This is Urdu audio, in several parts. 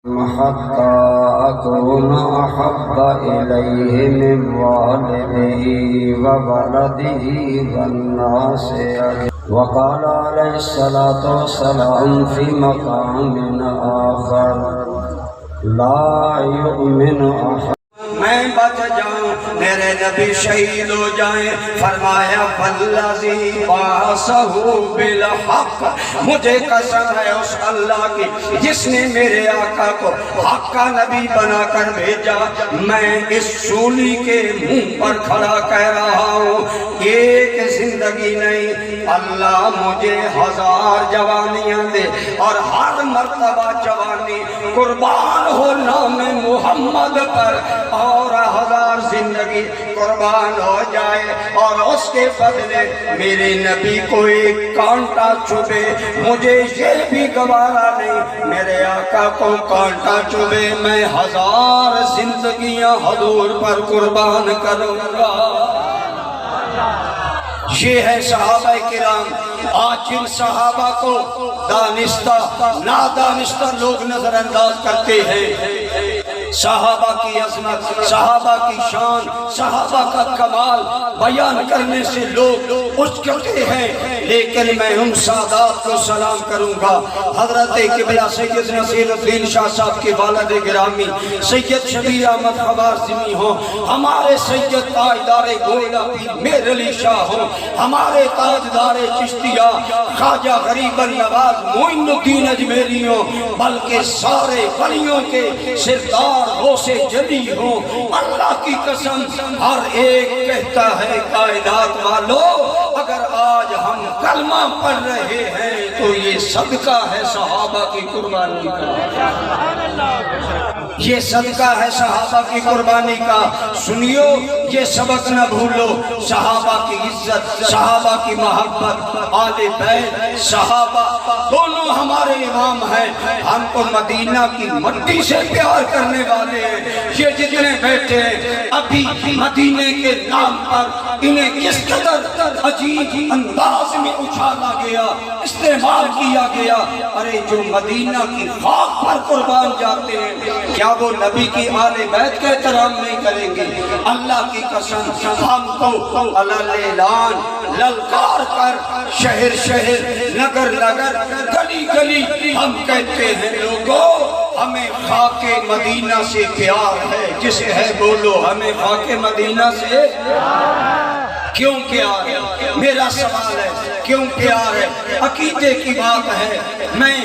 حتى أكون أحب إليه من والده وولده والناس أجمعين. وقال عليه الصلاة والسلام في مقام آخر: لا يؤمن أحد میں بچ جاؤں میرے نبی شہید ہو جائیں. فرمایا فالذی بعثہ بالحق، مجھے قسم ہے اس اللہ کی جس نے میرے آقا کو حق کا نبی بنا کر بھیجا. میں اس سولی کے منہ پر کھڑا کہہ رہا ہوں، ایک زندگی نہیں، اللہ مجھے 1000 جوانیاں دے اور ہر مرتبہ جوانی قربان ہو نام محمد پر، اور 1000 زندگی قربان ہو جائے اور اس کے بدلے میرے نبی کو ایک کانٹا چبھے. مجھے یہ بھی گوارا نہیں میرے آقا کو کانٹا چبھے. میں 1000 زندگیاں حضور پر قربان کروں گا. یہ ہے صحابہ کرام. آج جن صحابہ کو دانستہ نادانستہ لوگ نظر انداز کرتے ہیں، صحابہ کی عظمت، صحابہ کی شان، صحابہ کا کمال بیان کرنے سے لوگ اچکتے ہیں، لیکن میں ان سادات کو سلام کروں گا. حضرت قبلہ سید نصیر الدین شاہ صاحب کے والد گرامی سید شبیر احمد خوارزمی ہوں، ہمارے سید تاجدار گوئلہ پیر مہر علی شاہ ہوں، ہمارے تاجدار چشتیہ خواجہ غریب النواز معین الدین اجمیری ہوں، بلکہ سارے ولیوں کے سردار غوث جلی ہوں. اللہ کی قسم ہر ایک کہتا ہے کائنات والو، اگر آج ہم کلمہ پڑھ رہے ہیں تو یہ صدقہ ہے صحابہ کی قربانی کا، یہ صدقہ ہے صحابہ کی قربانی کا. سنیو، یہ سبق نہ بھولو، صحابہ کی عزت، صحابہ کی محبت، آل بیت، صحابہ دونوں ہمارے امام ہیں. ہم کو مدینہ کی مٹی سے پیار کرنے والے ہیں. یہ جتنے بیٹھے ہیں ابھی مدینے کے نام پر انہیں کس قدر عجیب انداز میں اچھالا گیا، استعمال کیا گیا. ارے جو مدینہ کی خاک پر قربان جاتے ہیں، کیا وہ نبی کی آل بیت کا احترام نہیں کریں گے؟ اللہ کی قسم ہم تو علل اعلان للکار کر شہر شہر نگر نگر گلی گلی ہم کہتے ہیں لوگوں ہمیں خاک مدینہ سے پیار ہے. جسے ہے بولو ہمیں خاک مدینہ سے کیوں پیار ہے؟ میرا سوال ہے کیوں پیار ہے؟ عقیدے کی بات ہے. میں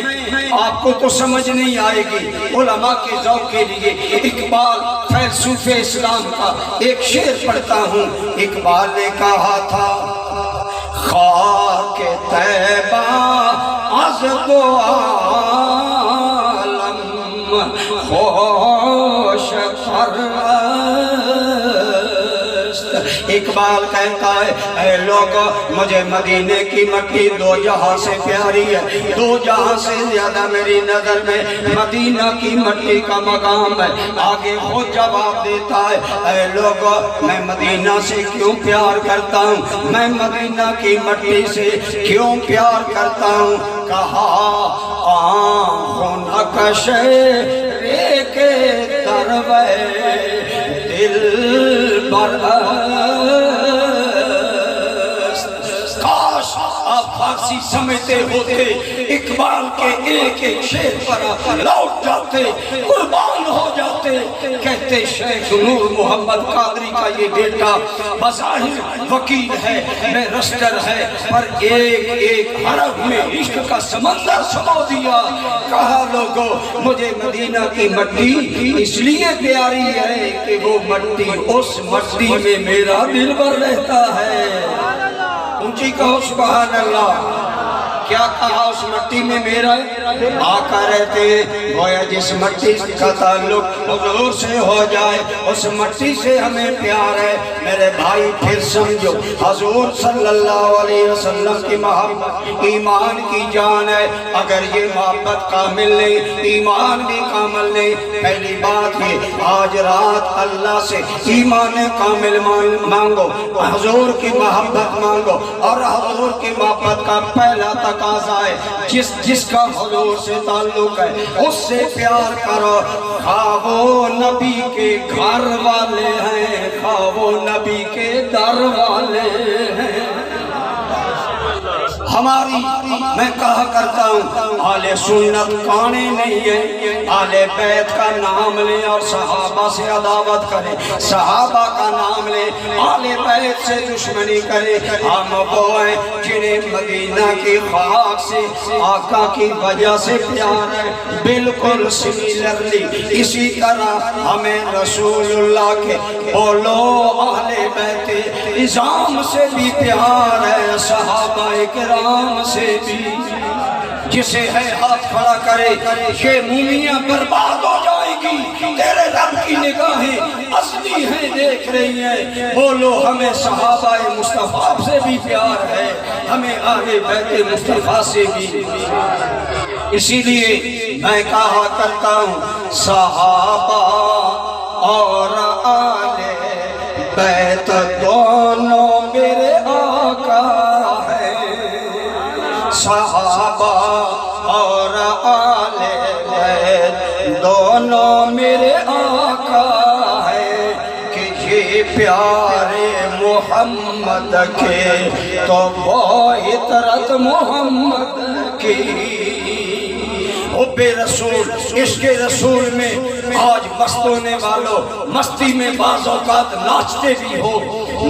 آپ کو تو سمجھ نہیں آئے گی. علماء کے ذوق کے لیے اقبال فیلسوف اسلام کا ایک شعر پڑھتا ہوں. اقبال نے کہا تھا: خاک طیبہ از دو عالم خوش پرست. اقبال کہتا ہے اے لوگو مجھے مدینے کی مٹی دو جہاں سے پیاری ہے، دو جہاں سے زیادہ میری نظر میں مدینہ کی مٹی کا مقام ہے. آگے وہ جواب دیتا ہے اے لوگو میں مدینہ سے کیوں پیار کرتا ہوں، میں مدینہ کی مٹی سے کیوں پیار کرتا ہوں. کہا آنکھوں نقش ایک دروے دل برست. کاش آپ فارسی سمجھتے ہوتے اقبال کے ایک ایک شعر پر لوٹ جاتے، قربان ہو جاتے. کہتے شیخ نور محمد قادری کا یہ بیٹا بظاہر وکیل ہے، بیرسٹر ہے، پر ایک ایک حرف میں عشق کا سمندر سمو دیا. کہا لوگوں مجھے مدینہ کی مٹی اس لیے پیاری ہے کہ وہ مٹی اس مٹی میں میرا دل بھر رہتا ہے. اونچی کہو سبحان اللہ. کیا کہا اس مٹی میں میرا آقا رہتے ہیں. گویا جس مٹی کا تعلق حضور سے ہو جائے اس مٹی سے ہمیں پیار ہے. میرے بھائی پھر سمجھو حضور صلی اللہ علیہ وسلم کی محبت ایمان کی جان ہے. اگر یہ محبت کامل نہیں، ایمان بھی کامل نہیں. پہلی بات یہ آج رات اللہ سے ایمان کامل مانگو، حضور کی محبت مانگو، اور حضور کی محبت کا پہلا تقاضا ہے جس کا حضور سے تعلق ہے اس سے پیار کرو، خواہ وہ نبی کے گھر والے ہیں خواہ وہ نبی کے در والے ہیں۔ ہماری میں کہا کرتا ہوں آل سنت کانے نہیں ہے، آل بیت کا نام لے اور صحابہ سے عداوت کرے، صحابہ کا نام لے آل بیت سے دشمنی کرے۔ ہم وہ ہیں جنہیں مدینہ کی خاک سے آقا کی وجہ سے پیار ہے، بالکل سمیلرلی اسی طرح ہمیں رسول اللہ کے بولو اہل بیت نظام سے بھی پیار ہے، صحابہ کرام سے بھی۔ جسے ہے ہاتھ کھڑا کرے یہ مومیاں برباد ہو جائے گی، تیرے رب کی نگاہیں اصلی ہیں دیکھ رہی ہیں۔ بولو ہمیں صحابہ مصطفیٰ سے بھی پیار ہے، ہمیں اہل بیت مصطفیٰ سے بھی۔ اسی لیے میں کہا کرتا ہوں صحابہ اور آل بیت دونوں میرے آقا ہیں، صحابہ اور آل بیت دونوں میرے آقا ہیں، کہ یہ پیارے محمد کے تو وہ عطرت محمد کی۔ حب رسول عشق رسول میں آج مست ہونے والوں مستی میں بعض اوقات ناچتے بھی ہو،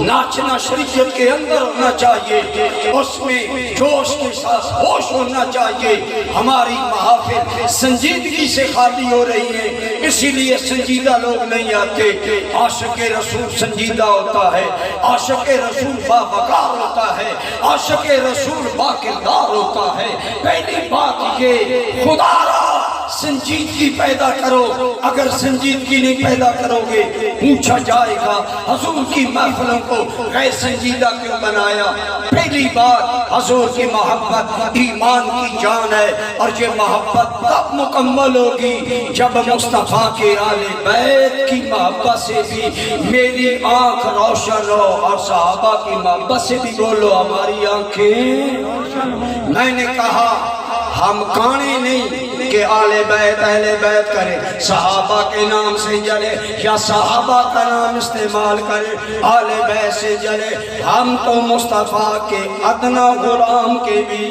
ناچنا شریعت کے اندر ہونا چاہیے، اس میں جوش کے ساتھ ہوش ہونا چاہیے۔ ہماری محافل سنجیدگی سے خالی ہو رہی ہے، اسی لیے سنجیدہ لوگ نہیں آتے۔ عاشق رسول سنجیدہ ہوتا ہے، عاشق رسول باوقار ہوتا ہے، عاشق رسول باکردار ہوتا ہے۔ پہلی بات یہ خدا سنجیدگی پیدا کرو، اگر سنجیدگی نہیں پیدا کرو گے پوچھا جائے گا حضور کی محفلوں کو غیر سنجیدہ کیوں بنایا۔ پہلی بات حضور کی محبت ایمان کی جان ہے، اور یہ محبت تب مکمل ہوگی جب مصطفیٰ کے آل بیت کی محبت سے بھی میری آنکھ روشن ہو، اور صحابہ کی محبت سے بھی بولو ہماری آنکھیں۔ میں نے کہا ہم کانے نہیں کہ آل بیت اہل بیت کرے، صحابہ کے نام سے جلے یا صحابہ کا نام استعمال کرے، آل بیت سے جلے۔ ہم تو مصطفیٰ کے ادنا غلام کے بھی،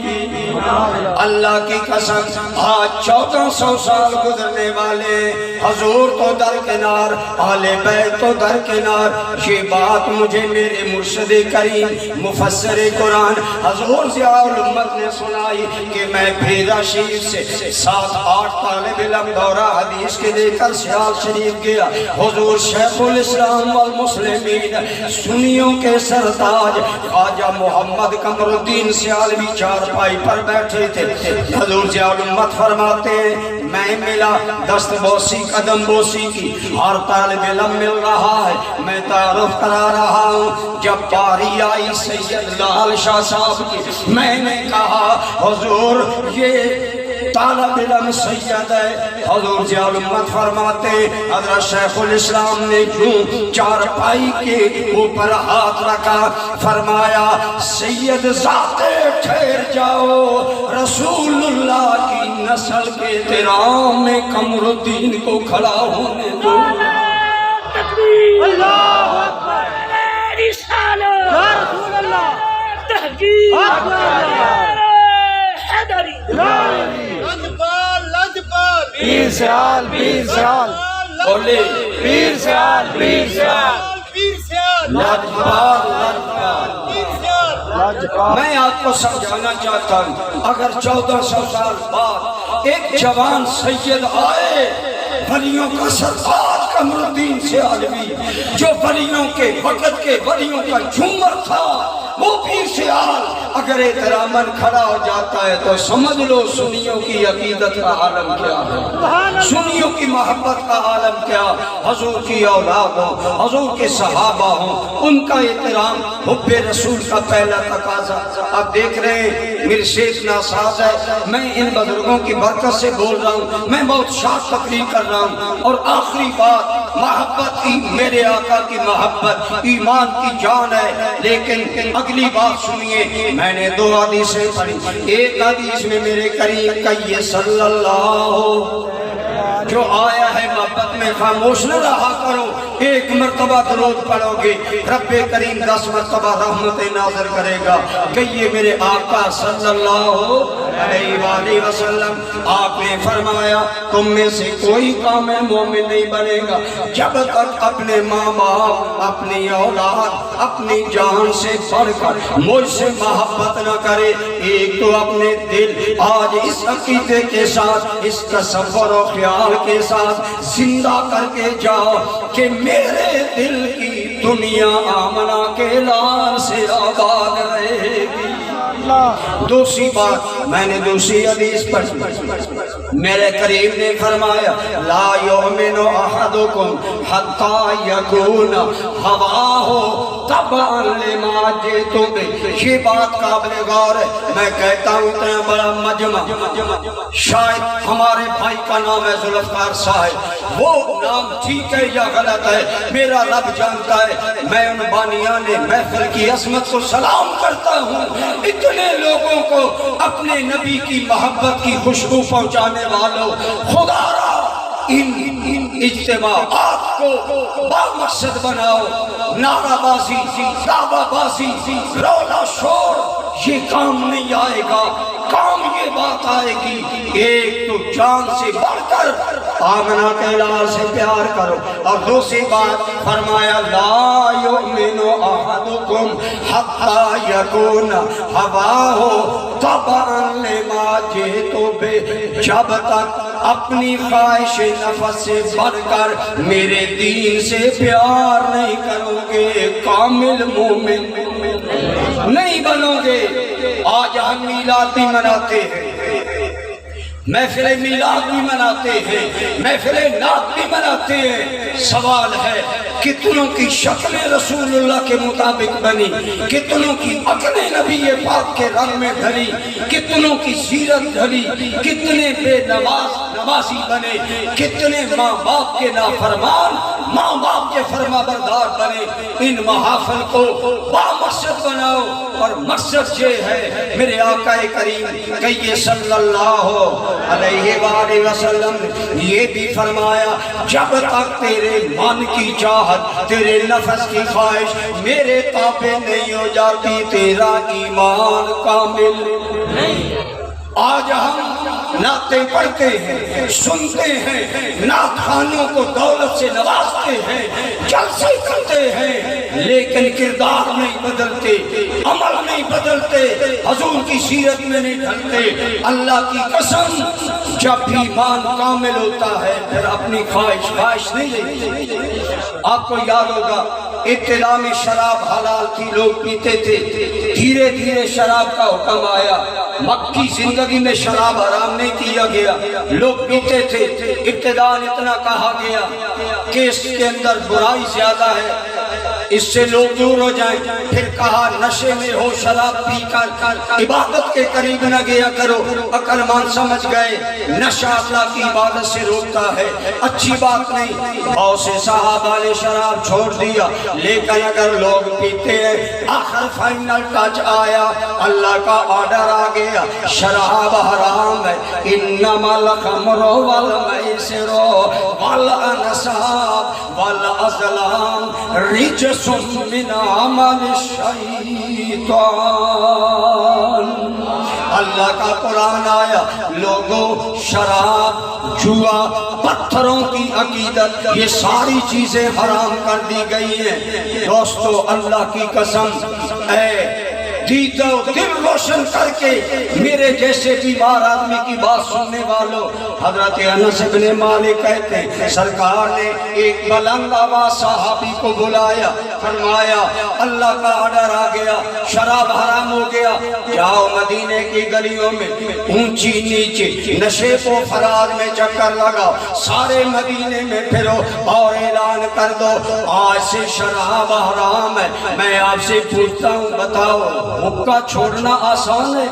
اللہ کی قسم آج 1400 سال گزرنے والے، حضور تو درکنار آل بیت تو درکنار۔ یہ بات مجھے میرے مرشد کریم مفسر قرآن حضور ضیاء الامت نے سنائی کہ میں بھیرا شریف سے 7-8 طالب علم دورہ حدیث کے لے کر سیال شریف گیا۔ حضور شیخ الاسلام والمسلمین سنیوں کے سرتاج خواجہ محمد قمر الدین سیالوی چارپائی پر بیٹھے تھے۔ حضور ضیاء الامت فرماتے ہیں میں ملا دست بوسی قدم بوسی کی، ہر طالب علم مل رہا ہے، میں تعارف کرا رہا ہوں۔ جب باری آئی سید لال شاہ صاحب کی، میں نے کہا حضور یہ طالب علم سید ہے۔ حضور ضیاء الامت فرماتے حضرت شیخ الاسلام نے یوں چارپائی کے اوپر ہاتھ رکھا، فرمایا سید ذاتے ٹھہر جاؤ، رسول اللہ کی نسل کے احترام میں قمر الدین کو کھڑا ہونے دو۔ اللہ اکبر، رسالت رسول اللہ، تحقیق حیدری، پیر سیال پیر سیال بولے پیر سیال پیر سیال لاجواب لاجواب۔ میں آپ کو سمجھانا چاہتا ہوں اگر 1400 سال بعد ایک جوان سید آئے، ولیوں کا سرتاج قمر الدین سیالوی جو ولیوں کے وقت کے ولیوں کا جھومر تھا، وہ پیر سیال اگر احتراماً کھڑا ہو جاتا ہے تو سمجھ لو سنیوں کی عقیدت کا عالم کیا ہے، سنیوں کی محبت کا عالم کیا۔ حضور کی اولاد ہو، حضور کے صحابہ ہوں، ان کا احترام حب رسول کا پہلا تقاضا۔ آپ دیکھ رہے ہیں میرے شیخ ناساز ہے، میں ان بزرگوں کی برکت سے بول رہا ہوں، میں بہت شاد تقریر کر رہا ہوں۔ اور آخری بات محبت میرے آقا کی محبت ایمان کی جان ہے۔ لیکن اگلی بات سنیے، میں نے دو حدیثیں پڑھی، ایک حدیث میں میرے کریم کہیے صلی اللہ، جو آیا ہے محبت میں خاموش نہ رہا کرو، ایک مرتبہ درود پڑھو گے رب کریم 10 مرتبہ رحمت نازل کرے گا۔ کہیے میرے آقا صلی اللہ علیہ وآلہ وسلم، آپ نے فرمایا تم میں سے کوئی کامل مومن نہیں بنے گا جب تک اپنے ماں باپ، اپنی اولاد، اپنی جان سے بڑھ کر مجھ سے محبت نہ کرے۔ ایک تو اپنے دل آج اس عقیدے کے ساتھ، اس تصور و خیال کے ساتھ زندہ کر کے جاؤ کہ میرے دل کی دنیا آمنہ کے لال سے آباد رہے گی۔ دوسری بات میں نے دوسری حدیث پڑھی، میرے کریم نے فرمایا لا یؤمن احدکم حتی یکون ہواہ تبعا لما جئت بہ۔ یہ بات قابل غور ہے، میں کہتا ہوں اتنا بڑا مجمع، شاید ہمارے بھائی کا نام ہے ذوالفقار صاحب، وہ نام ٹھیک ہے یا غلط ہے میرا رب جانتا ہے۔ میں ان بانیان محفل کی عظمت کو سلام کرتا ہوں، اتنے لوگوں کو اپنے نبی کی محبت کی خوشبو پہنچانے والوں، خدا را ان اجتماعات کو با مقصد بناؤ۔ نعرہ بازی، دعویٰ بازی، رولا شور یہ کام نہیں آئے گا، کام یہ بات آئے گی ایک تو جان سے بڑھ کر آمنہ کے لال سے پیار کرو، اور دوسری بات فرمایا لا یؤمن احدکم حتی یکون ہواہ تبعا لما جئت بہ۔ جب تک اپنی خواہش نفس سے بڑھ کر میرے دین سے پیار نہیں کرو گے کامل مومن نہیں بنو گے۔ آج ہم میلاد بھی مناتے ہیں، محفل میلاد بھی مناتے ہیں، محفل نعت بھی مناتے ہیں۔ سوال ہے کتنوں کی شکل رسول اللہ کے مطابق بنی، کتنوں کی عقل نبی پاک کے رنگ میں ڈھلی، کتنوں کی سیرت ڈھلی، کتنے بے نمازی بنے، کتنے ماں باپ کے نافرمان، ماں باپ کے فرما بردار بنے۔ ان محافل کو با مقصد بناؤ، اور مقصد یہ ہے میرے آقا کریم کہیے صلی اللہ علیہ وآلہ وسلم یہ بھی فرمایا جب تک تیرے من کی چاہت، تیرے نفس کی خواہش میرے تابع نہیں ہو جاتی تیرا ایمان کامل نہیں۔ آج ہم نعتیں پڑھتے ہیں، سنتے ہیں، نعت خوانوں کو دولت سے نوازتے ہیں، جلسے کرتے ہیں، لیکن کردار نہیں بدلتے، عمل نہیں بدلتے، حضور کی سیرت میں نہیں ڈھلتے۔ اللہ کی قسم جب بھی ایمان کامل ہوتا ہے پھر اپنی خواہش نہیں رہتی۔ آپ کو یاد ہوگا ابتدا میں شراب حلال تھی، لوگ پیتے تھے، دھیرے دھیرے شراب کا حکم آیا، مکی زندگی میں شراب حرام نہیں کیا گیا، لوگ پیتے تھے، ابتدا اتنا کہا گیا کہ اس کے اندر برائی زیادہ ہے، اس سے لوگ دور ہو جائیں، پھر کہا نشے میں ہو شراب پی کر عبادت کے قریب نہ گیا کرو، عقل مند سمجھ گئے نشہ اللہ کی عبادت سے روکتا ہے، اچھی بات نہیں۔ بہت سے صحابہ نے شراب چھوڑ دیا، لیکن اگر لوگ پیتے ہیں آخر فائنل ٹچ آیا، اللہ کا آرڈر آ گیا شراب حرام ہے، انما الخمر والمیسر والانصاب والازلام رجس من عمل الشیطان۔ اللہ کا قرآن آیا، لوگوں شراب، جوا، پتھروں کی عقیدت یہ ساری چیزیں حرام کر دی گئی ہیں۔ دوستو اللہ کی قسم اے دیدہ دل روشن کر کے میرے جیسے بیمار آدمی کی بات سننے والوں، حضرت انس بن مالک کہتے ہیں سرکار نے ایک بلند آواز صحابی کو بلایا، فرمایا اللہ کا آرڈر آ گیا، شراب حرام ہو گیا، جاؤ مدینے کی گلیوں میں اونچی نیچے نشے و فراز میں چکر لگاؤ، سارے مدینے میں پھرو اور اعلان کر دو آج سے شراب حرام ہے۔ میں آپ سے پوچھتا ہوں بتاؤ حکا چھوڑنا آسان ہے؟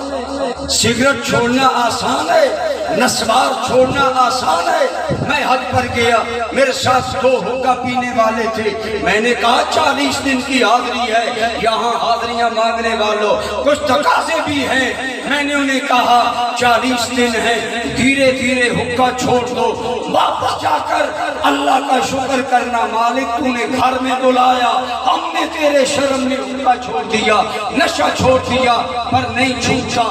سگریٹ چھوڑنا آسان ہے، نسوار چھوڑنا آسان ہے۔ میں حج پر گیا، میرے ساتھ 2 حقہ پینے والے تھے، میں نے کہا 40 دن کی حاضری ہے، یہاں حاضریاں مانگنے والوں کچھ تقاضے بھی ہیں۔ میں نے انہیں کہا 40 دن ہیں، دھیرے دھیرے حقہ چھوڑ دو، واپس جا کر اللہ کا شکر کرنا، مالک تو نے گھر میں بلایا، ہم نے تیرے شرم میں حقہ چھوڑ دیا، نشہ چھوڑ دیا، پر نہیں چھوٹا،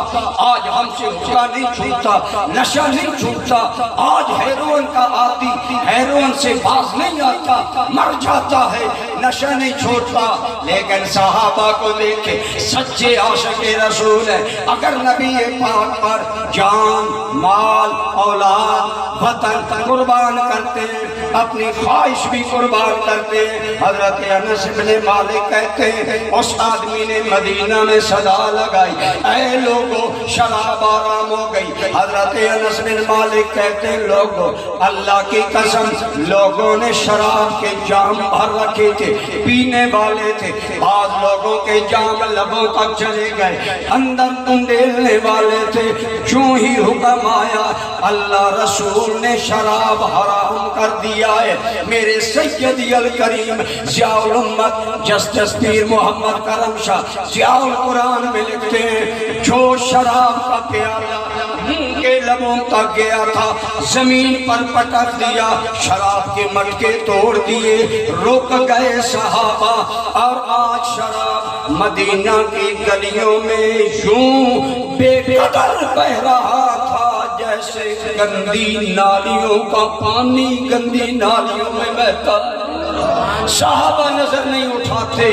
آج ہم سے حقہ نہیں چھوٹتا، نشہ نہیں چھوٹتا، آج ہیروئن کا عادی ہیروئن سے باز نہیں آتا، مر جاتا ہے، نشہ نہیں چھوٹتا۔ لیکن صحابہ کو دیکھے، سچے عاشق رسول ہے، اگر نبی پاک پر جان، مال، اولاد، وطن قربان کرتے ہیں، اپنی خواہش بھی قربان کرتے ہیں۔ حضرت انس بن مالک کہتے ہیں اس آدمی نے مدینہ میں صدا لگائی، اے لوگو شراب آرام ہو گئی۔ حضرت انس بن مالک کہتے ہیں لوگو اللہ کی قسم، لوگوں نے شراب کے جام بھر رکھے تھے، پینے والے تھے، بعض لوگوں کے جام لبوں تک چلے گئے، اندر انڈیلنے والے تھے۔ چوں ہی حکم آیا اللہ رسول نے شراب حرام کر دیا ہے، میرے سیدی الکریم ضیاء الامت جسٹس پیر محمد کرم شاہ ضیاء القرآن میں لکھتے ہیں جو شراب کا پیالہ منہ کے لبوں تک گیا تھا زمین پر پٹک دیا، شراب کے مٹکے توڑ دیے، رک گئے صحابہ، اور آج شراب مدینہ کی گلیوں میں یوں بے قدر بہ رہا تھا جیسے گندی نالیوں کا پانی گندی نالیوں میں بہتا ہے۔ صحابہ نظر نہیں اٹھاتے،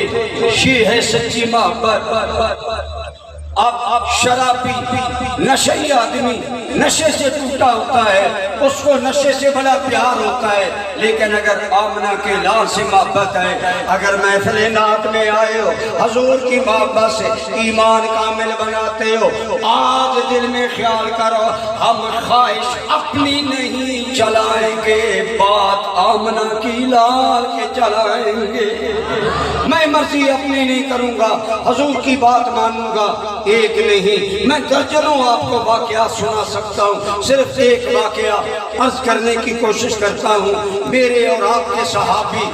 یہ ہے سچی محبت۔ اب شرابی نشئی آدمی نشے سے ٹوٹا ہوتا ہے، اس کو نشے سے بڑا پیار ہوتا ہے، لیکن اگر آمنہ کے لال سے محبت ہے، اگر محفل نعت میں آئے ہو حضور کی محبت سے ایمان کامل بناتے ہو، آج دل میں خیال کرو ہم خواہش اپنی نہیں چلائیں گے، بات آمنہ کی لال کے چلائیں گے۔ میں مرضی اپنی نہیں کروں گا، حضور کی بات مانوں گا، ایک نہیں میں درجنوں آپ کو واقعات سنا سکتا ہوں، صرف ایک واقعہ عرض کرنے کی کوشش کرتا ہوں۔ میرے اور آپ کے صحابی،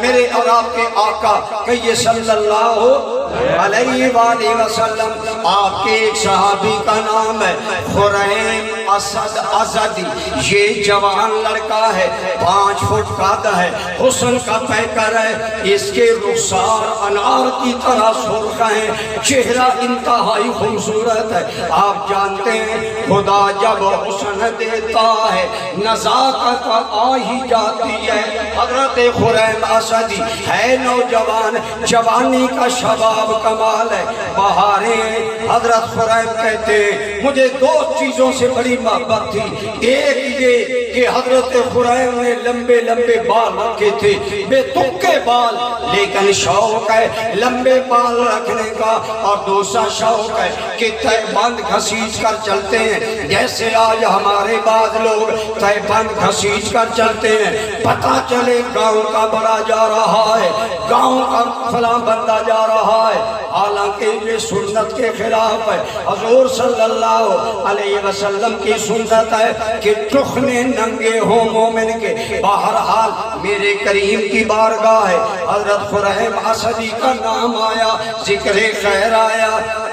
میرے اور آپ کے آقا کہیے صلی اللہ علیہ وآلہ وسلم، آپ کے ایک صحابی کا نام ہے خریم اسد ازدی، یہ جوان لڑکا ہے، 5 فٹ قد ہے، حسن کا پیکر ہے، اس کے رخسار انار کی طرح سرخ ہیں، چہرہ انتہائی خوبصورت ہے۔ آپ جانتے ہیں خدا جب حسن دیتا ہے نزاکت آ ہی جاتی ہے۔ حضرت خریم اسدی ہے نوجوان، جوانی کا شباب کمال ہے، بہاریں۔ حضرت خریم کہتے ہیں مجھے 2 چیزوں سے بڑی محبت تھی، ایک یہ کہ حضرت خریم نے لمبے لمبے بال رکھے تھے، بے تکے بال، لیکن شوق ہے لمبے بال رکھنے کا، اور دوسرا شوق ہے کہ تہ بند گھسیٹ کر چلتے ہیں، جیسے آج ہمارے بعض لوگ تہ بند گھسیٹ کر چلتے ہیں، پتہ چلے گاؤں کا بڑا جا رہا ہے، گاؤں کا فلاں بندہ جا رہا ہے، حالانکہ یہ سنت کے خلاف ہے۔ حضور صلی اللہ علیہ وسلم کی سنت ہے کہ ٹخنے ننگے ہوں مومن کے۔ بہرحال میرے کریم کی بارگاہ ہے، حضرت خریم اسدی کا نام آیا، ذکر خیر آیا۔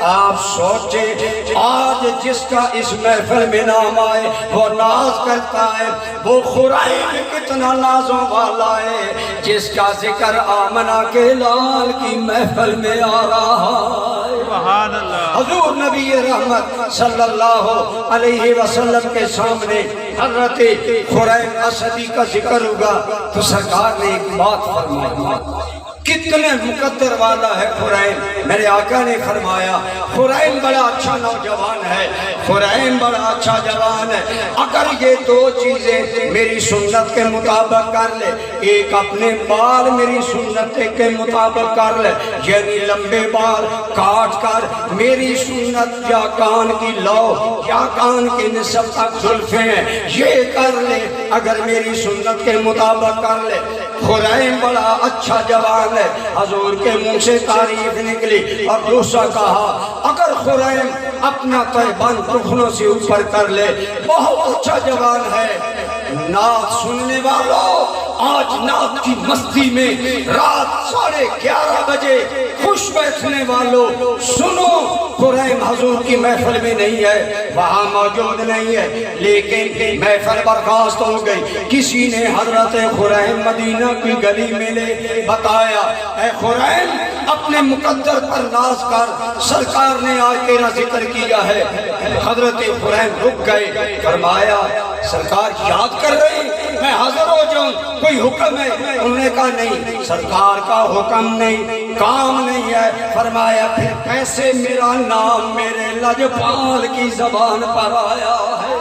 آپ سوچیں آج جس کا اس محفل میں نام آئے وہ ناز کرتا ہے، وہ خریم کتنا نازوں والا ہے جس کا ذکر آمنہ کے لال کی محفل میں آ رہا ہے۔ سبحان اللہ۔ حضور نبی رحمت صلی اللہ علیہ وسلم کے سامنے حضرت خریم اسدی کا ذکر ہوگا تو سرکار نے ایک بات فرمائی، کتنے مقدر والا ہے خریم۔ میرے آقا نے فرمایا خریم بڑا اچھا نوجوان ہے، خریم بڑا اچھا جوان ہے، اگر یہ 2 چیزیں میری سنت کے مطابق کر لے، ایک اپنے بال میری سنت کے مطابق کر لے، یعنی لمبے بال کاٹ کر میری سنت یا کان کی لو یا کان کی نصف تک زلفیں ہیں یہ کر لے، اگر میری سنت کے مطابق کر لے، خریم بڑا اچھا جوان ہے۔ حضور کے منہ سے تعریف نکلی، اور دوسرا کہا اگر خریم اپنا تہبند رخنوں سے اوپر کر لے. بہت اچھا جوان ہے. نعت سننے والوں، آج نعت کی مستی میں رات 11:30 بجے خوش بیٹھنے والوں سنو. خریم حضور کی محفل میں نہیں ہے، وہاں موجود نہیں ہے، لیکن محفل برخاست ہو گئی. کسی نے حضرت خریم مدینہ کی گلی میں لے بتایا، اے خریم اپنے مقدر پر ناز کر، سرکار نے آج تیرا ذکر کیا ہے. حضرت خریم رک گئے. فرمایا سرکار یاد کر رہے ہیں، میں حاضر ہو جاؤں، کوئی حکم ہے؟ انہوں نے کہا نہیں، سرکار کا حکم نہیں، کام نہیں ہے. فرمایا پھر کیسے میرا نام میرے لجپال کی زبان پر آیا ہے؟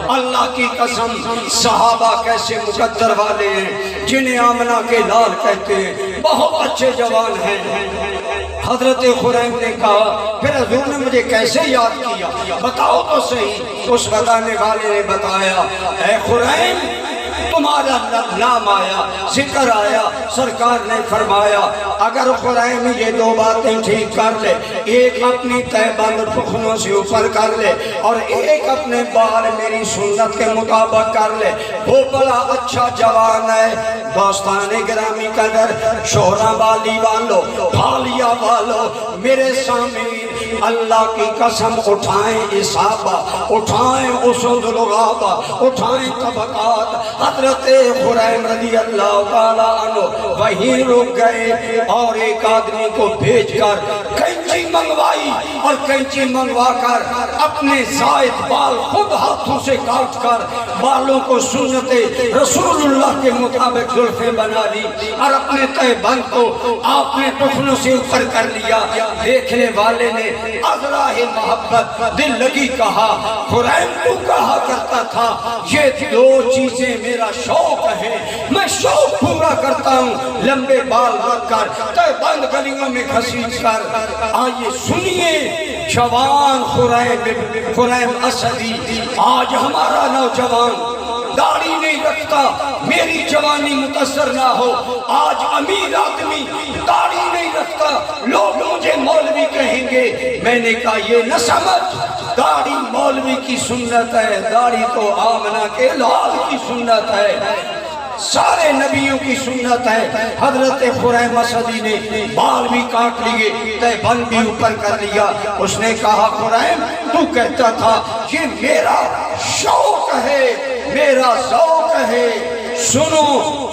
اللہ کی قسم صحابہ کیسے مقدر والے ہیں، جنہیں آمنہ کے لال کہتے ہیں، بہت اچھے جوان ہیں. حضرت خریم نے کہا پھر حضور نے مجھے کیسے یاد کیا، بتاؤ تو صحیح. اس بتانے والے نے بتایا، اے خریم تمہارا نام آیا، ذکر آیا. سرکار نے فرمایا اگر خریم یہ 2 باتیں ٹھیک کر لے، ایک اپنی تہبند رخنوں سے اوپر کر لے اور ایک اپنے بال میری سنت کے مطابق کر لے، وہ بڑا اچھا جوان ہے. دوستان گرامی قدر، شہرہ والی والو، بھالیا والو، میرے سامنے اللہ کی قسم اٹھائیں اصحابہ، اٹھائیں اسود الغابہ، اٹھائیں طبقات. حضرت خریم رضی اللہ تعالیٰ عنہ وہیں رک گئے اور ایک آدمی کو بھیج کر کینچی منگوائی اور کینچی منگوا کر اپنے زائد بال خود ہاتھوں سے کاٹ کر بالوں کو سنت رسول اللہ کے مطابق زلفیں بنا لی اور اپنے تہبند کو آپ نے ٹخنوں سے اوپر کر لیا. دیکھنے والے نے ازراہ محبت دل لگی کہا، خریم تو کہا کرتا تھا یہ 2 چیزیں میرا شوق ہے، میں شوق پورا کرتا ہوں، لمبے بال رکھ کر تہبند گلیوں میں گھسیٹ کر. آئیے سنیے جوان خریم اسدی. آج ہمارا نوجوان داڑھی نہیں رکھتا، میری جوانی متاثر نہ ہو. آج امیر آدمی داڑھی نہیں رکھتا، لوگ مجھے مولوی کہیں گے. میں نے کہا یہ نہ سمجھ، داڑھی مولوی کی سنت ہے، داڑھی تو آمنہ کے لال کی سنت ہے، سارے نبیوں کی سنت ہے. حضرت خریم اسدی نے بال بھی کاٹ لیے، تہبند بھی اوپر کر لیا. اس نے کہا خریم تو کہتا تھا یہ میرا شوق ہے، میرا ذوق ہے. سنو،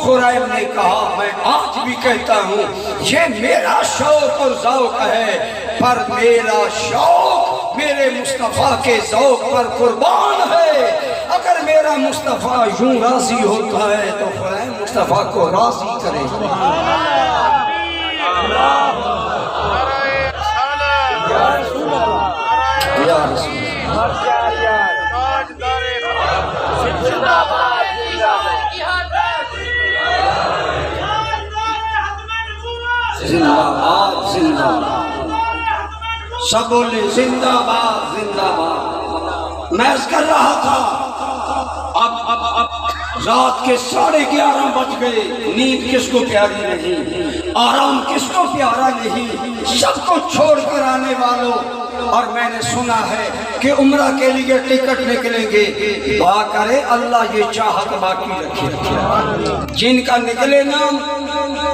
خریم نے کہا میں آج بھی کہتا ہوں یہ میرا شوق اور ذوق ہے، پر میرا شوق میرے مصطفیٰ کے ذوق پر قربان ہے. اگر میرا مصطفیٰ یوں راضی ہوتا ہے تو خریم مصطفیٰ کو راضی کرے. یا رسول زندہ باد، زندہ باد، سب بولے زندہ باد، زندہ باد. میں اس کر رہا تھا اب رات کے 11:30 بج گئے. نیند کس کو پیاری نہیں، آرام کس کو پیارا نہیں، سب کو چھوڑ کر آنے والوں. اور میں نے سنا ہے کہ عمرہ کے لیے ٹکٹ نکلیں گے. دعا کرے اللہ یہ چاہت باقی رکھے. جن کا نکلے نام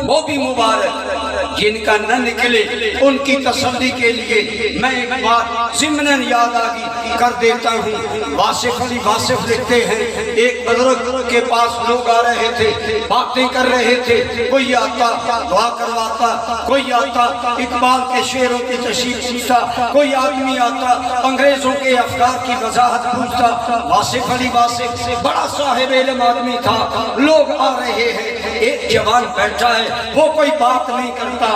وہ بھی مبارک، جن کا نہ نکلے ان کی تسلی کے لیے میں ایک بات ضمناً یاد آگی کر دیتا ہوں. واصف علی واصف لکھتے ہیں ایک بزرگ کے پاس لوگ آ رہے تھے، باتیں کر رہے تھے، کوئی آتا دعا کرواتا، کوئی آتا اقبال کے شعروں کی تشریح سنتا، کوئی آدمی آتا انگریزوں کے افکار کی وضاحت پوچھتا. واصف علی واصف بڑا صاحب علم آدمی تھا. لوگ آ رہے ہیں، ایک جوان بیٹھا ہے، وہ کوئی بات نہیں کرتا.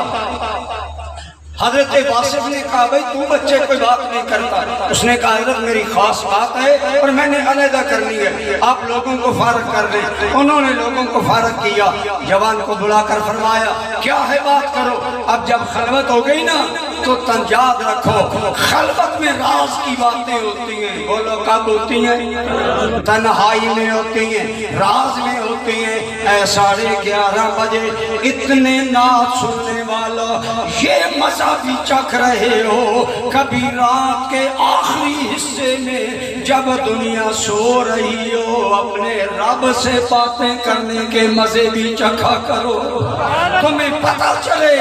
حضرت واصف نے کہا بھئی تو بچے کوئی بات نہیں کرتا. اس نے کہا حضرت میری خاص بات ہے اور میں نے علیحدہ کرنی ہے، آپ لوگوں کو فارغ کر دیں. انہوں نے لوگوں کو فارغ کیا. جوان کو بلا کر فرمایا کیا ہے بات کرو. اب جب خلوت ہو گئی نا تو یاد رکھو خلوت میں راز کی باتیں ہوتی ہیں، بولو کب ہوتی ہیں؟ تنہائی میں ہوتی ہیں، راز میں ہوتی ہیں۔ 11:30 بجے اتنے نعت سننے والا یہ مزہ بھی چکھ رہے ہو، کبھی رات کے آخری حصے میں جب دنیا سو رہی ہو اپنے رب سے باتیں کرنے کے مزے بھی چکھا کرو، تمہیں پتہ چلے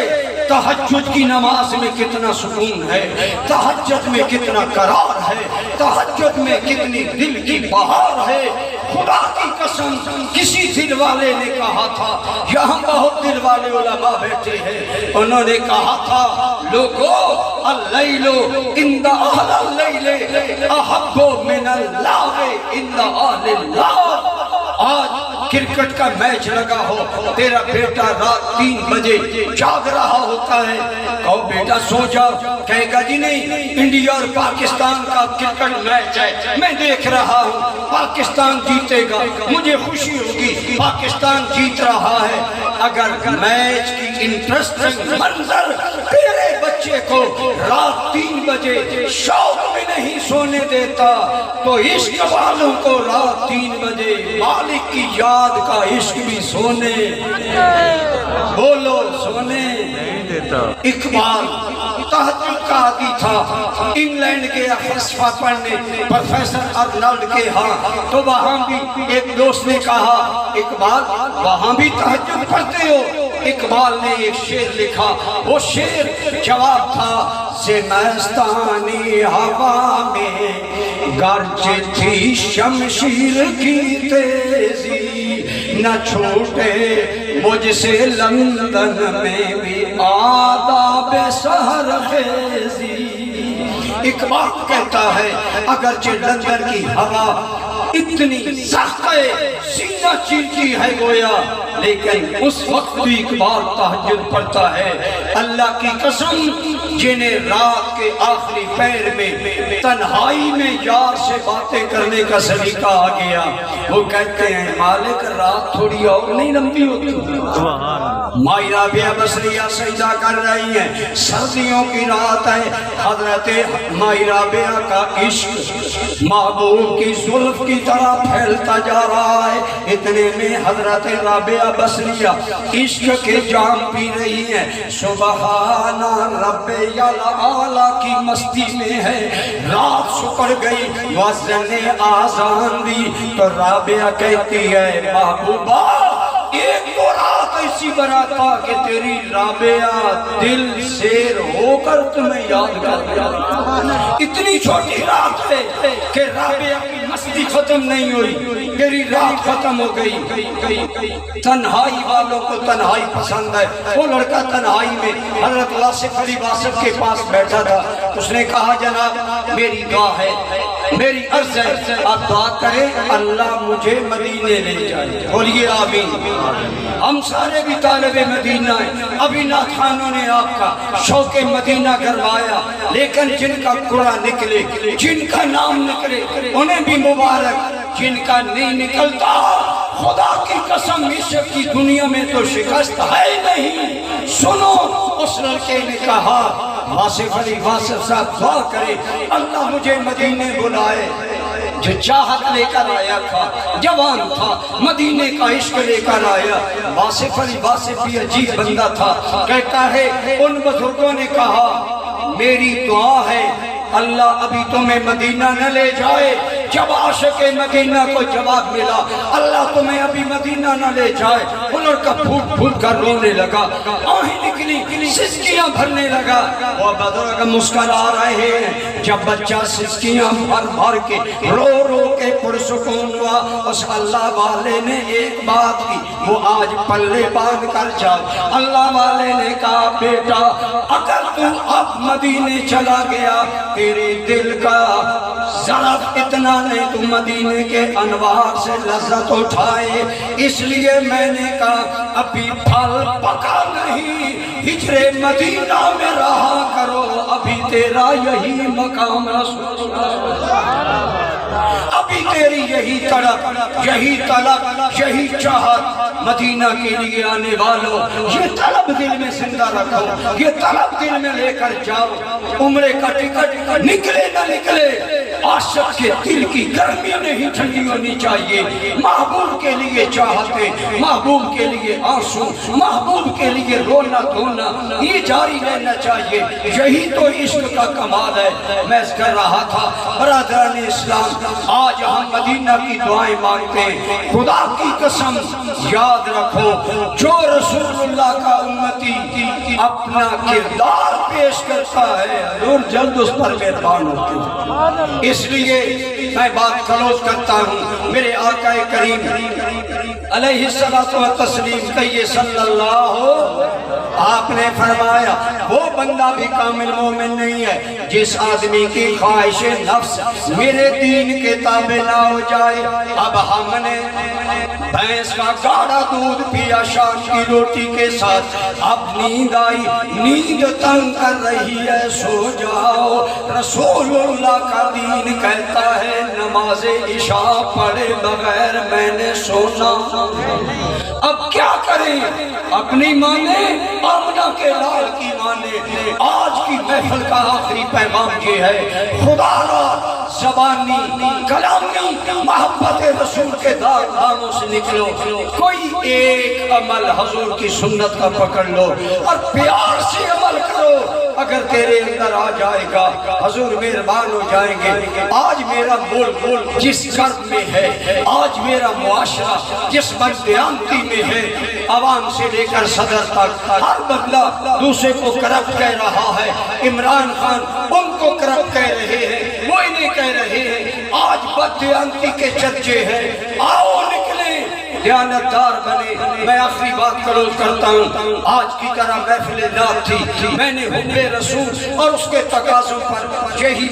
تہجد کی نماز میں کتنا سکون ہے، تہجد میں کتنا قرار ہے، تہجد میں کتنی دل کی بہار ہے۔ خدا کی قسم کسی دل والے نے کہا تھا، یہاں بہت دل والے علماء بیٹھے ہیں، انہوں نے کہا تھا لوگو اللیل عند اہل اللیل احب من اللہ عند اہل اللہ۔ آج کرکٹ کا میچ لگا ہو، تیرا بیٹا رات 3 بجے جاگ رہا ہوتا ہے، کہو بیٹا سو جاؤ، کہے گا جی نہیں انڈیا اور پاکستان کا کرکٹ میچ ہے، میں دیکھ رہا ہوں پاکستان جیتے گا، مجھے خوشی ہوگی پاکستان جیت رہا ہے۔ اگر میچ کی انٹرسٹنگ منظر تیرے بچے کو رات 3 بجے شوق میں نہیں سونے دیتا تو عشق والوں کو رات 3 بجے مالک کی یاد کا عشق بھی سونے، بولو سونے نہیں دیتا۔ اقبال تہجد کا عادی تھا، انگلینڈ گیا فلسفہ پڑھنے پروفیسر ارنالڈ کے ہاں، تو وہاں بھی ایک دوست نے کہا اقبال وہاں بھی تہجد پڑھتے ہو؟ اقبال نے ایک شعر لکھا، وہ شعر جواب تھا سے مستانی ہوا میں گرج تھی شمشیر کی تیزی، نہ چھوٹے مجھ سے لندن میں بھی آداب سحر خیزی۔ اقبال کہتا ہے اگرچہ لندن کی ہوا اتنی سخت ہے، سینہ چیرتی ہے گویا، لیکن اس وقت بھی اقبال تہجد پڑھتا ہے۔ اللہ کی قسم جنہیں رات کے آخری پہر میں تنہائی میں یار سے باتیں کرنے کا سلیقہ آ گیا، وہ کہتے ہیں مالک رات تھوڑی اور نہیں لمبی ہوتی؟ مائی رابعہ بصریہ سجدہ کر رہی ہیں، سردیوں کی رات ہے، حضرت مائی رابعہ کا عشق محبوب کی زلف کی طرح پھیلتا جا رہا ہے۔ اتنے میں حضرت رابعہ بصریہ عشق کے جام پی رہی ہیں، سبحان رب الاعلی کی مستی میں ہے۔ رات سکڑ گئی، وزن نے آزان دی تو رابعہ کہتی ہے محبوبہ ایک تو رات ایسی برات تھا کہ تیری رابعہ دل سیر ہو کر تمہیں یاد کر دیا۔ اتنی چھوٹی رات ہے کہ رابعہ کی مستی ختم نہیں ہوئی، تیری رات ختم ہو گئی۔ تنہائی والوں کو تنہائی پسند ہے۔ وہ لڑکا تنہائی میں حضرت واصف علی واصف کے پاس بیٹھا تھا، اس نے کہا جناب میری دعا ہے، میری عرض ہے آپ دعا کریں اللہ مجھے مدینے لے جائے، بولیے آمین۔ ہم سارے بھی طالب مدینہ ہیں، ابھی ناخوانوں نے آپ کا شوق مدینہ کروایا، لیکن جن کا قرآن نکلے، جن کا نام نکلے انہیں بھی مبارک، جن کا نہیں نکلتا خدا کی قسم عشق کی دنیا میں تو شکست ہے نہیں۔ سنو اس لڑکے نے کہا واصف علی واصف صاحب دعا کرے اللہ مجھے مدینے بلائے۔ جو چاہت لے کر آیا تھا، جوان تھا، مدینے کا عشق لے کر آیا۔ واصف علی واصف بھی عجیب بندہ تھا، کہتا ہے ان بزرگوں نے کہا میری دعا ہے اللہ ابھی تمہیں مدینہ نہ لے جائے۔ جب عاشق مدینہ کو جواب ملا اللہ تمہیں ابھی مدینہ نہ لے جائے، وہ لڑکا پھوٹ پھوٹ کر رونے لگا، آہیں نکلی، سسکیاں بھرنے لگا۔ وہ بزرگ مسکرا رہے ہیں۔ جب بچہ سسکیاں بھر بھر کے رو رو کے پرسکون ہوا، اس اللہ والے نے ایک بات کی، وہ آج پلے باندھ کر جاؤ۔ اللہ والے نے کہا بیٹا اگر تو اب مدینے چلا گیا تیرے دل کا ذرا اتنا نہیں تو مدینے کے انوار سے لذت اٹھائے، اس لیے میں نے کہا ابھی پھل پکا نہیں، ہجر مدینہ میں رہا کرو، ابھی تیرا یہی مقام رسول، ابھی تیرا تیری یہی طلب، یہی طلب، یہی چاہت مدینہ کے لیے آنے والوں، یہ طلب دل میں زندہ رکھو، یہ طلب دل میں لے کر جاؤ۔ عمرے کا ٹکٹ نکلے نہ نکلے، عاشق کے دل کی گرمی نہیں ٹھنڈی ہونی چاہیے۔ محبوب کے لیے چاہتے، محبوب کے لیے آنسو، محبوب کے لیے رونا دھونا، یہ جاری رہنا چاہیے۔ یہی تو عشق کا کمال ہے۔ میں کر رہا تھا برادران اسلام، آج ہم مدینہ کی دعائیں مانگتے ہیں۔ خدا کی قسم یاد رکھو، جو رسول اللہ کا امتی اپنا کردار پیش کرتا ہے حضور جلد اس پر مہربان ہوتے ہیں۔ اس لیے میں بات کلوز کرتا ہوں۔ میرے آقا کریم علیہ الصلوۃ والتسلیم کہیے صلی اللہ، آپ نے فرمایا وہ بندہ بھی کامل مومن نہیں ہے جس آدمی کی خواہش نفس میرے دین کے تابع نہ ہو جائے۔ اب ہم نے بھینس کا گاڑھا دودھ پیا شام کی روٹی کے ساتھ، اب نیند آئی، نیند تنگ کر رہی ہے، سو جاؤ۔ رسول اللہ کا دین کہتا ہے نماز عشاء پڑھے بغیر میں نے سونا۔ اب کیا کریں؟ اپنی مانے، آمنہ کے لال کی مانے۔ آج کی محفل کا آخری پیغام یہ ہے، خدا را زبانی کلامی محبت رسول کے داموں سے نکلو، کوئی ایک عمل حضور کی سنت کا پکڑ لو اور پیار سے عمل کرو۔ اگر تیرے اندر آ جائے گا حضور مہربان ہو جائیں گے۔ آج میرا ملک جس کرب میں ہے، آج میرا معاشرہ جس بددیانتی میں ہے، عوام سے لے کر صدر تک ہر بندہ دوسرے کو کرپٹ کہہ رہا ہے۔ عمران خان ان کو کرپٹ کہہ رہے ہیں، وہ انہیں کہہ رہے ہیں۔ آج بددیانتی کے چرچے ہیں، آؤ نکلیں، دیانتدار بنے۔ میں آخری بات کلوز کرتا ہوں۔ آج کی طرح محفل نعت تھی، میں نے حب رسول اور اس کے تقاضوں پر یہی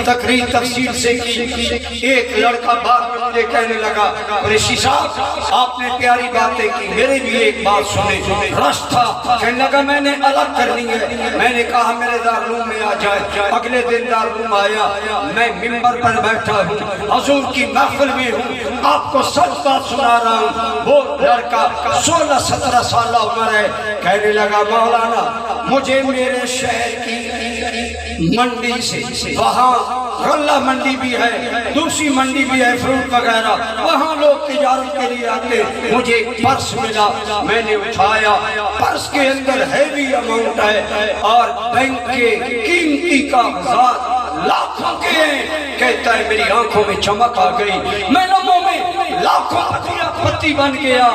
تقریر تفصیل سے کی۔ ایک لڑکا بات مجھے کہنے لگا، قریشی صاحب آپ نے پیاری باتیں کی، میرے بھی ایک بات سنے۔ رش تھا، کہنے لگا میں نے الگ کرنی ہے۔ میں نے کہا میرے دارالعلوم میں آ جائے۔ اگلے دن دارالعلوم آیا، میں ممبر پر بیٹھا ہوں، حضور کی محفل میں ہوں، آپ کو سچ بات سنا رہا ہوں۔ وہ لڑکا 16-17 سالہ عمر ہے، کہنے لگا مولانا مجھے میرے شہر کی منڈی سے، وہاں غلہ منڈی بھی ہے، دوسری منڈی بھی ہے، فروٹ وغیرہ، وہاں لوگ تجارت کے لیے آتے، مجھے ایک پرس ملا، میں نے اٹھایا، پرس کے اندر ہیوی اماؤنٹ ہے اور بینک کے قیمتی کاغذات لاکھوں کے ہیں۔ کہتا ہے میری آنکھوں میں چمک آ گئی، میں نموں میں لاکھوں پتی بن گیا۔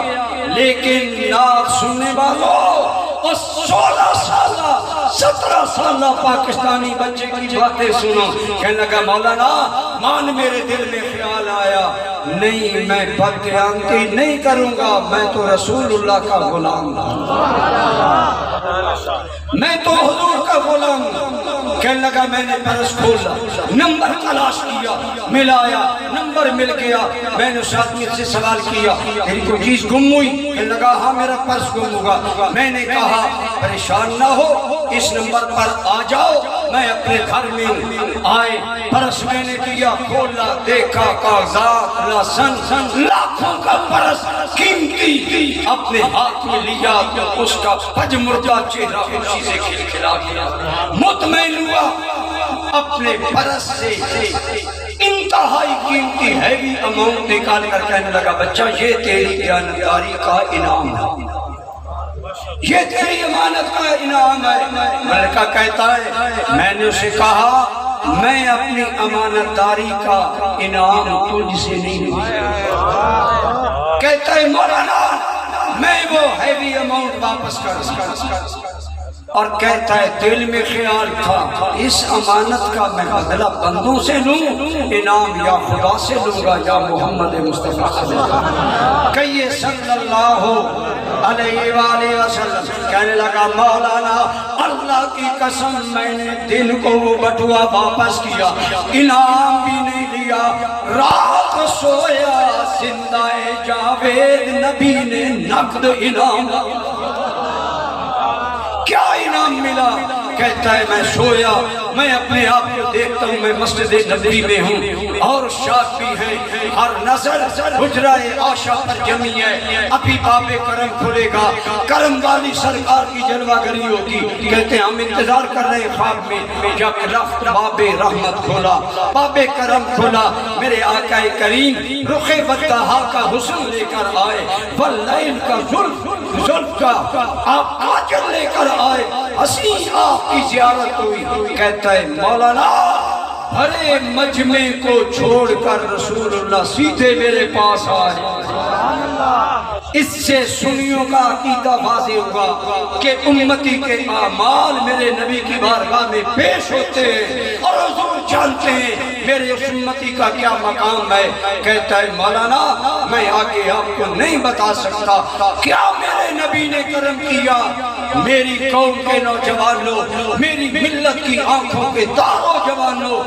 لیکن نعت سننے والوں، اور 16 سالہ 17 سالہ پاکستانی بچے کی باتیں سنو۔ کہنے لگا مولانا مان میرے دل میں خیال آیا، نہیں میں بددیانتی نہیں کروں گا، میں تو رسول اللہ کا غلام ہوں، میں تو حضور کا غلام ہوں۔ کہنے لگا میں نے پرس کھولا، نمبر تلاش کیا، ملایا، نمبر مل گیا۔ میں نے اس آدمی سے سوال کیا میری کوئی چیز گم ہوئی؟ کہنے لگا ہاں میرا پرس گم ہوگا۔ میں نے کہا پریشان نہ ہو، اس نمبر پر آ جاؤ، میں اپنے گھر میں ہوں۔ آئے، پرس میں نے دیا، کھولا، دیکھا کاغذات، لہسن، لاکھوں کا پرس قیمتی اپنے ہاتھ میں لیا، اس کا پجمردہ چہرہ خوشی سے کھلکھلا گیا۔ مطمئن ہوا، اپنے پرس سے انتہائی قیمتی ہیوی اماؤنٹ نکال کر کہنے لگا بچہ یہ تیری دیانتداری کا انعام ہے، یہ تیری امانت کا انعام ہے۔ لڑکا کہتا ہے میں نے اسے کہا میں اپنی امانت داری کا انعام تجھ سے نہیں لوں۔ کہتا ہے مولانا میں وہ ہیوی اماؤنٹ واپس کر، اور کہتا ہے دل میں خیال تھا اس امانت کا میں بدلہ بندوں سے لوں، انعام یا خدا سے لوں گا یا محمد مصطفیٰ سے لوں گا۔ کہیے صلی اللہ علیہ وآلہ وسلم۔ کہنے لگا مولانا اللہ کی قسم میں نے دن کو وہ بٹوا واپس کیا، انعام بھی نہیں لیا، رات سویا زندہ جاوید نبی نے نقد انعام۔ کیا انعام ملا؟ کہتا ہے میں سویا، میں اپنے آپ کو دیکھتا ہوں میں مسجد نبوی میں ہوں اور شاہ بھی ہیں، ہر نظر حجرہ عائشہ پر جمی ہے، ابھی باب کرم کھلے گا، کرم والی سرکار کی جلوہ گری ہوگی، کہتے ہیں ہم انتظار کر رہے ہیں خواب میں، جب رفت باب رحمت کھولا، باب کرم کھولا، میرے آقا کریم رخ بدہا کا حسن لے کر آئے، واللیل کا زلف کا آپ آجر لے کر آئے، حسین آپ کی زیارت ہوئی، کہتا ہے مولانا بھرے مجمع کو چھوڑ کر رسول اللہ سیدھے میرے پاس آئے۔ اس سے سنیوں کا عقیدہ واضح ہوگا کہ امتی کے اعمال میرے نبی کی بارگاہ میں پیش ہوتے ہیں اور حضور جانتے ہیں میرے اس امتی کا کیا مقام ہے۔ کہتا ہے مولانا میں آگے آپ کو نہیں بتا سکتا کیا میرے نبی نے کرم کیا، میری قوم کے نوجوانوں، میری ملت کی آنکھوں کے تاروں جوانوں،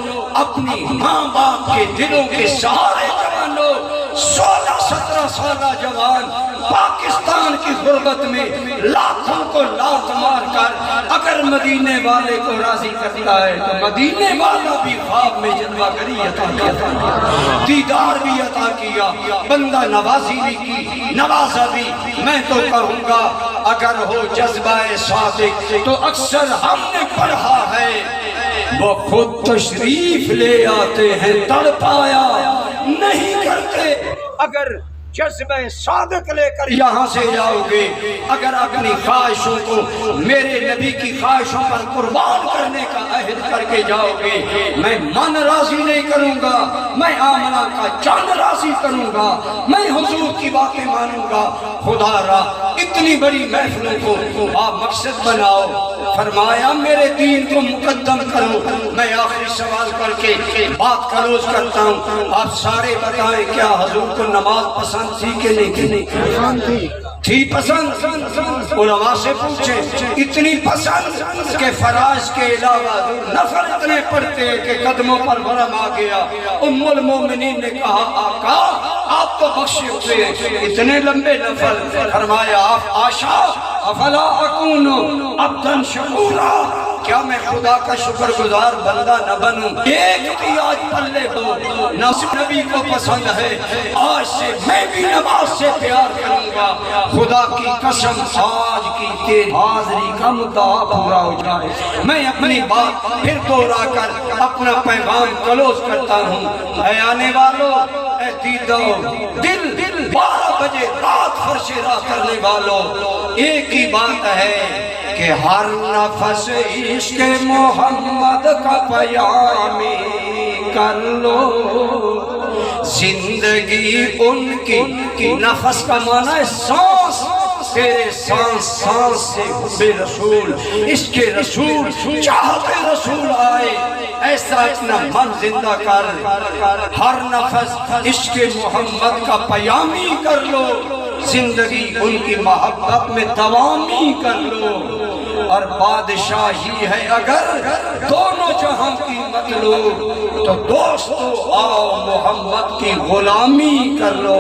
اپنی ماں باپ کے دلوں کے سہارے جوانوں، 16-17 سالہ جوان پاکستان کی غربت میں لاکھوں کو لات مار کر اگر مدینے والے کو راضی کرتا ہے تو مدینے والا بھی خواب میں جلوہ گری عطا کیا، دیدار بھی عطا کیا، بندہ نوازی بھی کی، نوازا بھی۔ میں تو کہوں گا اگر ہو جذبہ صادق تو اکثر ہم نے پڑھا ہے وہ خود تشریف لے آتے ہیں تڑپایا نہیں کرتے۔ اگر جذبہ صادق لے کر یہاں سے جاؤ گے، اگر اپنی خواہشوں کو میرے نبی کی خواہشوں پر قربان کرنے کا عہد کر کے جاؤ گے، میں من راضی نہیں کروں گا، میں آمنہ کا چاند راضی کروں گا، میں حضور کی باتیں مانوں گا۔ خدا را اتنی بڑی محفلوں کو آپ مقصد بناؤ، فرمایا میرے دین کو مقدم کرو۔ میں آخری سوال کر کے بات کلوز کرتا ہوں، آپ سارے بتائیں کیا حضور کو نماز پسند تھی کہ نہیں تھی؟ پسند؟ علماء سے پوچھیں، اتنی پسند کہ فرائض کے علاوہ نفل اتنے پڑھتے کہ قدموں پر ورم آ گیا۔ ام المومنین نے کہا آقا آپ تو بخشے ہوئے اتنے لمبے نفل، فرمایا آپ عائشہ افلا اکون عبدا شکورا، کیا میں خدا کا شکر گزار بندہ نہ بنوں؟ ایک بھی آج پلے ہو نبی کو پسند ہے، آج سے میں بھی نماز سے پیار کروں گا۔ خدا کی قسم آج کی تیری حاضری کا مدعا پورا ہو جائے۔ میں اپنی بات پھر دوہرا کر اپنا پیغام کلوز کرتا ہوں۔ اے آنے والوں، اے دیدو دل 12 بجے رات فرش راہ کرنے والوں، ایک ہی بات ہے کہ ہر نفس عشق محمد کا پیامی کر لو، زندگی ان کی نفس کا معنی ہے سانس، تیرے سانس سانس سے حب رسول، عشق رسول، چاہت رسول آئے، ایسا اپنا من زندہ کر، ہر نفس عشق محمد کا پیامی کر لو، زندگی ان کی محبت میں دوامی کر لو، اور بادشاہی ہے اگر دونوں جہاں کی مطلوب تو دوستو آؤ محمد کی غلامی کر لو۔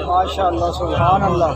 ماشاءاللہ سبحان اللہ۔